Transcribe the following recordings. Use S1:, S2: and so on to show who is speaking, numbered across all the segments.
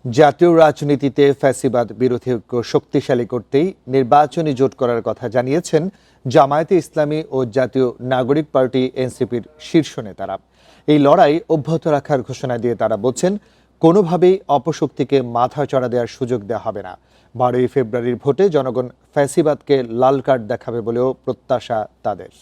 S1: জাতীয় রাজনীতিতে ফ্যাসিবাদ বিরোধী ঐক্য শক্তিশালী করতেই নির্বাচনী জোট করার কথা জানিয়েছেন জামায়াতে ইসলামী ও জাতীয় নাগরিক পার্টি এনসিপির শীর্ষ নেতারা। এই লড়াই অব্যাহত রাখার ঘোষণা দিয়ে তারা বলছেন, কোনোভাবেই অপশক্তিকে মাথা চড়া দেওয়ার সুযোগ দেওয়া হবে না। 12ই ফেব্রুয়ারির ভোটে জনগণ ফ্যাসিবাদকে লাল কার্ড দেখাবে বলেও প্রত্যাশা তাদের।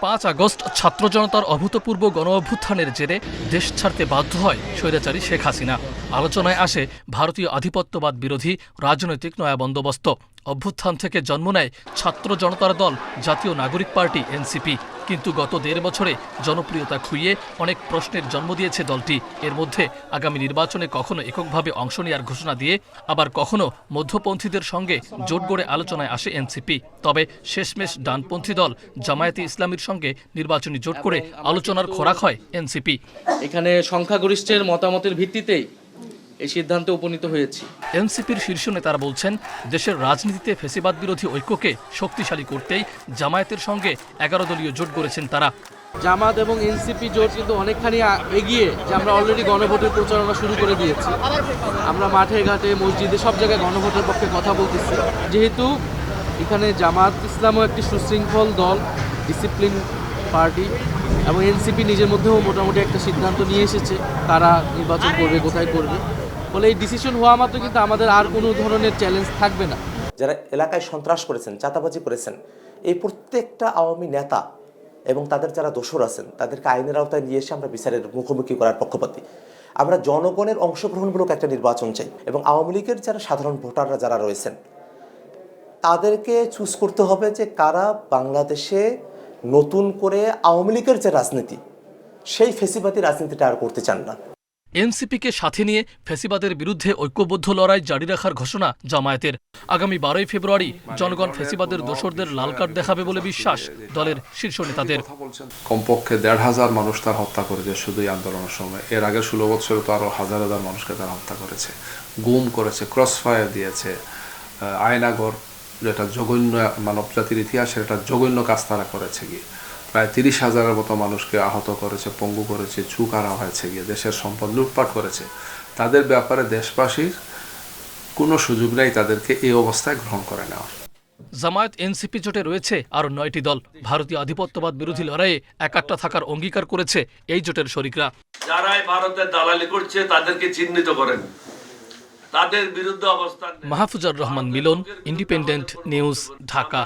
S2: 5 আগস্ট ছাত্র জনতার অভূতপূর্ব গণ অভ্যুত্থানের জেরে দেশ ছাড়তে বাধ্য হয় স্বৈরাচারী শেখ হাসিনা। আলোচনায় আসে ভারতীয় আধিপত্যবাদ বিরোধী রাজনৈতিক নয়া বন্দোবস্ত। অভ্যুত্থান থেকে জন্ম নেয় ছাত্র জনতার দল জাতীয় নাগরিক পার্টি এনসিপি। কিন্তু গত 1.5 বছরে জনপ্রিয়তা খুইয়ে অনেক প্রশ্নের জন্ম দিয়েছে দলটি। এর মধ্যে আগামী নির্বাচনে কখনো এককভাবে অংশ নেওয়ার ঘোষণা দিয়ে, আবার কখনো মধ্যপন্থীদের সঙ্গে জোট গড়ে আলোচনায় আসে এনসিপি। তবে শেষমেশ ডানপন্থী দল জামায়াতে ইসলামীর সঙ্গে নির্বাচনী জোট করে আলোচনার খোরাক হয় এনসিপি।
S3: এখানে সংখ্যাগরিষ্ঠের মতামতের ভিত্তিতেই এই সিদ্ধান্তে উপনীত হয়েছি।
S2: এনসিপির শীর্ষ নেতারা বলছেন, দেশের রাজনীতিতে ফ্যাসিবাদ বিরোধী ঐক্যকে শক্তিশালী করতেই জামায়াতের সঙ্গে 11 দলীয় জোট গড়েছেন তারা।
S3: জামাত এবং এনসিপি জোট কিন্তু অনেকখানি এগিয়ে, যে আমরা অলরেডি গণভোটের প্রচারণা শুরু করে দিয়েছি। আমরা মাঠে ঘাটে মসজিদে সব জায়গায় গণভোটের পক্ষে কথা বলতেছি। যেহেতু এখানে জামাত ইসলামও একটি সুশৃঙ্খল দল, ডিসিপ্লিন পার্টি, এবং এনসিপি নিজের মধ্যেও মোটামুটি একটা সিদ্ধান্ত নিয়ে এসেছে তারা নির্বাচন করবে, কোথায় করবে। ফলে এই ডিসিশন হওয়া মাত্র কিন্তু আমাদের আর কোনো ধরনের চ্যালেঞ্জ থাকবে না।
S4: যারা এলাকায় সন্ত্রাস করেছেন, চাঁদাবাজি করেছেন, এই প্রত্যেকটা আওয়ামী নেতা এবং তাদের যারা দোসর আছেন তাদেরকে আইনের আওতায় নিয়ে এসে আমরা বিচারের মুখোমুখি করার পক্ষপাতী। আমরা জনগণের অংশগ্রহণমূলক একটা নির্বাচন চাই এবং আওয়ামী লীগের যারা সাধারণ ভোটাররা যারা রয়েছেন তাদেরকে চুজ করতে হবে যে কারা বাংলাদেশে নতুন করে আওয়ামী লীগের যে রাজনীতি, সেই ফ্যাসিবাদী রাজনীতিটা আর করতে চান না।
S2: এনসিপিকে সাথে নিয়ে ফ্যাসিবাদের বিরুদ্ধে ঐক্যবদ্ধ লড়াই জারি রাখার ঘোষণা জামায়াতের। আগামী 12ই ফেব্রুয়ারি জনগণ ফ্যাসিবাদের দোসরদের লাল কার্ড দেখাবে বলে বিশ্বাস দলের শীর্ষ নেতাদের।
S5: কমপক্ষে 1,500 মানুষ তার হত্যা করেছে শুধুই আন্দোলনের সময়। এর আগে 16 বছরে তো আরো হাজার হাজার মানুষকে তারা হত্যা করেছে, গুম করেছে, ক্রসফায়ার দিয়েছে। আয়নাগর, যেটা জঘন্য মানব জাতির ইতিহাসের একটা জঘন্য কাজ তারা করেছে গিয়ে। প্রায় 30,000-এর মতো মানুষকে আহত করেছে, পঙ্গু করেছে, চুপ আনা হয়েছে গিয়ে, দেশের সম্পদ লুটপাট করেছে। তাদের ব্যাপারে দেশবাসীর কোনো সুযোগ নেই তাদেরকে এই অবস্থায় গ্রহণ করে নেওয়ার।
S2: জামায়াত এনসিপি জোটে রয়েছে আরও 9টি দল। ভারতীয় আধিপত্যবাদ বিরোধী লড়াইয়ে একাত্ম থাকার অঙ্গীকার করেছে এই জোটের শরিকরা।
S6: যারাই ভারতের দালালি করছে তাদেরকে চিহ্নিত করেন, তাদের বিরুদ্ধে অবস্থান।
S2: মাহফুজার রহমান মিলন, ইন্ডিপেন্ডেন্ট নিউজ, ঢাকা।